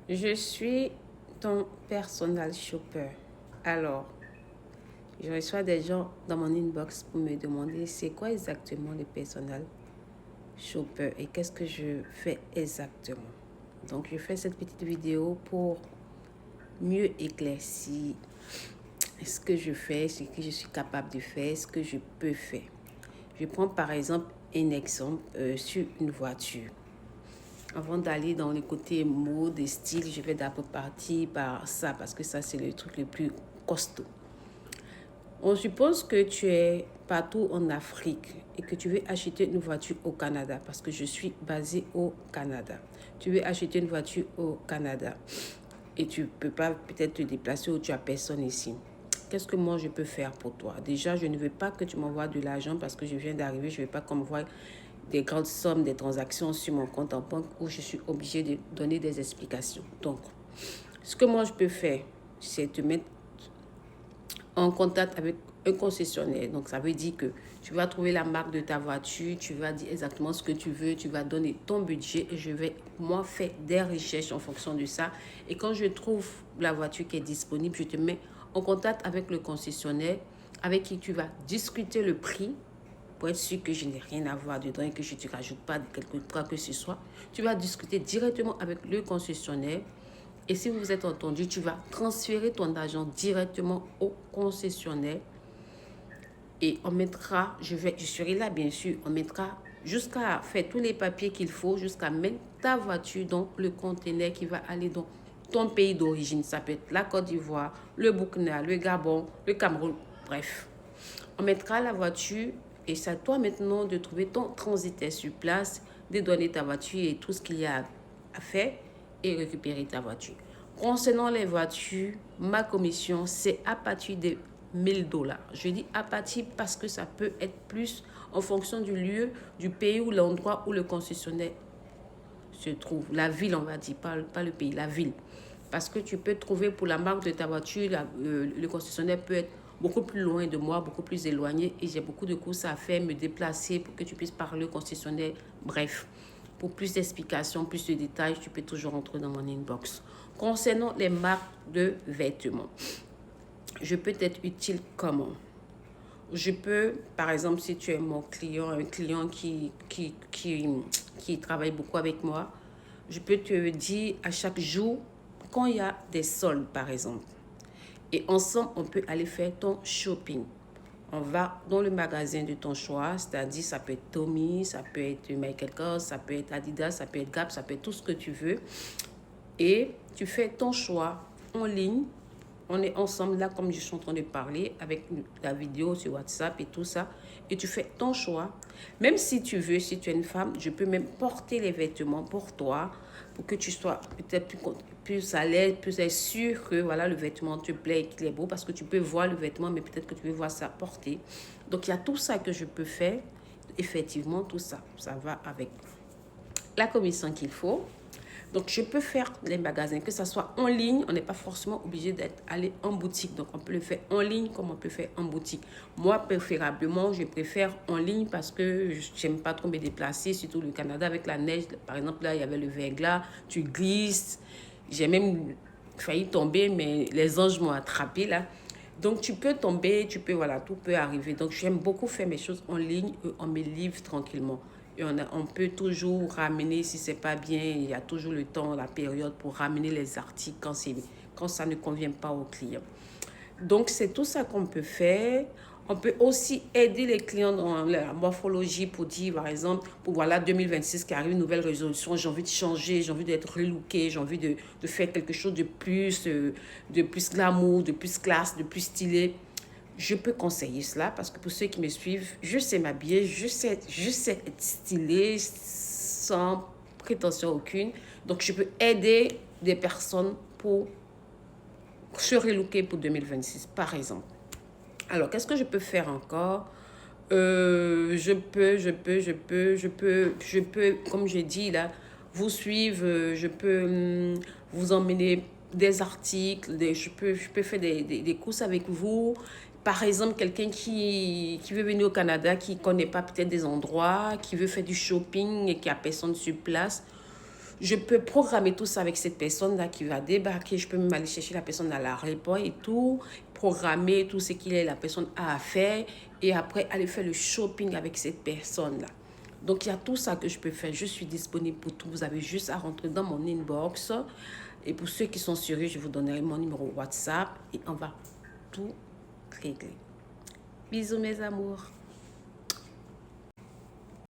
Je suis ton personal shopper. Alors, je reçois des gens dans mon inbox pour me demander c'est quoi exactement le personal shopper et qu'est-ce que je fais exactement. Donc, je fais cette petite vidéo pour mieux éclaircir ce que je fais, ce que je suis capable de faire, ce que je peux faire. Je prends par exemple un exemple sur une voiture. Avant d'aller dans le côté mode et style, je vais d'abord partir par ça parce que ça, c'est le truc le plus costaud. On suppose que tu es partout en Afrique et que tu veux acheter une voiture au Canada parce que je suis basée au Canada. Tu veux acheter une voiture au Canada et tu ne peux pas peut-être te déplacer ou tu n'as personne ici. Qu'est-ce que moi je peux faire pour toi? Déjà, je ne veux pas que tu m'envoies de l'argent parce que je viens d'arriver. Je ne veux pas qu'on m'envoie des grandes sommes, des transactions sur mon compte en banque où je suis obligée de donner des explications. Donc, ce que moi je peux faire, c'est te mettre en contact avec un concessionnaire. Donc, ça veut dire que tu vas trouver la marque de ta voiture, tu vas dire exactement ce que tu veux, tu vas donner ton budget et je vais, moi, faire des recherches en fonction de ça. Et quand je trouve la voiture qui est disponible, je te mets en contact avec le concessionnaire avec qui tu vas discuter le prix pour être sûr que je n'ai rien à voir dedans et que je ne te rajoute pas quelque chose que ce soit. Tu vas discuter directement avec le concessionnaire. Et si vous vous êtes entendu, tu vas transférer ton argent directement au concessionnaire. Et on mettra, je serai là bien sûr, on mettra jusqu'à faire tous les papiers qu'il faut, jusqu'à mettre ta voiture dans le conteneur qui va aller dans ton pays d'origine. Ça peut être la Côte d'Ivoire, le Burkina, le Gabon, le Cameroun, bref. On mettra la voiture et c'est à toi maintenant de trouver ton transitaire sur place, de donner ta voiture et tout ce qu'il y a à faire et récupérer ta voiture. Concernant les voitures, ma commission, c'est à partir de 1 000 $. Je dis à partir parce que ça peut être plus en fonction du lieu, du pays ou l'endroit où le concessionnaire se trouve. La ville, on va dire, pas le pays, la ville. Parce que tu peux trouver pour la marque de ta voiture, le concessionnaire peut être beaucoup plus loin de moi, beaucoup plus éloigné et j'ai beaucoup de courses à faire, me déplacer pour que tu puisses parler au concessionnaire. Bref, pour plus d'explications, plus de détails, tu peux toujours entrer dans mon inbox. Concernant les marques de vêtements, je peux être utile comment? Je peux, par exemple, si tu es mon client, un client qui travaille beaucoup avec moi, je peux te dire à chaque jour quand il y a des soldes, par exemple. Et ensemble, on peut aller faire ton shopping. On va dans le magasin de ton choix, c'est-à-dire ça peut être Tommy, ça peut être Michael Kors, ça peut être Adidas, ça peut être Gap, ça peut être tout ce que tu veux. Et tu fais ton choix en ligne. On est ensemble là, comme je suis en train de parler, avec la vidéo sur WhatsApp et tout ça. Et tu fais ton choix. Même si tu veux, si tu es une femme, je peux même porter les vêtements pour toi, pour que tu sois peut-être plus à l'aise, plus sûr que voilà, le vêtement te plaît et qu'il est beau, parce que tu peux voir le vêtement, mais peut-être que tu veux voir ça porter. Donc, il y a tout ça que je peux faire. Effectivement, tout ça, ça va avec la commission qu'il faut. Donc, je peux faire les magasins, que ce soit en ligne. On n'est pas forcément obligé d'être allé en boutique. Donc, on peut le faire en ligne comme on peut faire en boutique. Moi, préférablement, je préfère en ligne parce que je n'aime pas trop me déplacer, surtout le Canada avec la neige. Par exemple, là, il y avait le verglas, tu glisses. J'ai même failli tomber, mais les anges m'ont attrapé là. Donc, tu peux tomber, voilà, tout peut arriver. Donc, j'aime beaucoup faire mes choses en ligne et on me livre tranquillement. Et on peut toujours ramener, si c'est pas bien, il y a toujours le temps, la période pour ramener les articles quand ça ne convient pas au client. Donc, c'est tout ça qu'on peut faire. On peut aussi aider les clients dans la morphologie pour dire, par exemple, pour voilà 2026 qui arrive, une nouvelle résolution, j'ai envie de changer, j'ai envie d'être relooké, j'ai envie de faire quelque chose de plus glamour, de plus classe, de plus stylé. Je peux conseiller cela parce que pour ceux qui me suivent, je sais m'habiller, je sais être stylée sans prétention aucune. Donc, je peux aider des personnes pour se relooker pour 2026, par exemple. Alors, qu'est-ce que je peux faire encore? Je peux, comme je dis là, vous suivre, je peux vous emmener des articles, je peux faire des courses avec vous. Par exemple, quelqu'un qui veut venir au Canada, qui ne connaît pas peut-être des endroits, qui veut faire du shopping et qui a personne sur place. Je peux programmer tout ça avec cette personne-là qui va débarquer. Je peux même aller chercher la personne à l'aéroport et tout. Programmer tout ce qu'il est la personne a à faire. Et après, aller faire le shopping avec cette personne-là. Donc, il y a tout ça que je peux faire. Je suis disponible pour tout. Vous avez juste à rentrer dans mon inbox. Et pour ceux qui sont sérieux, je vous donnerai mon numéro WhatsApp. Et on va tout régler. Bisous mes amours.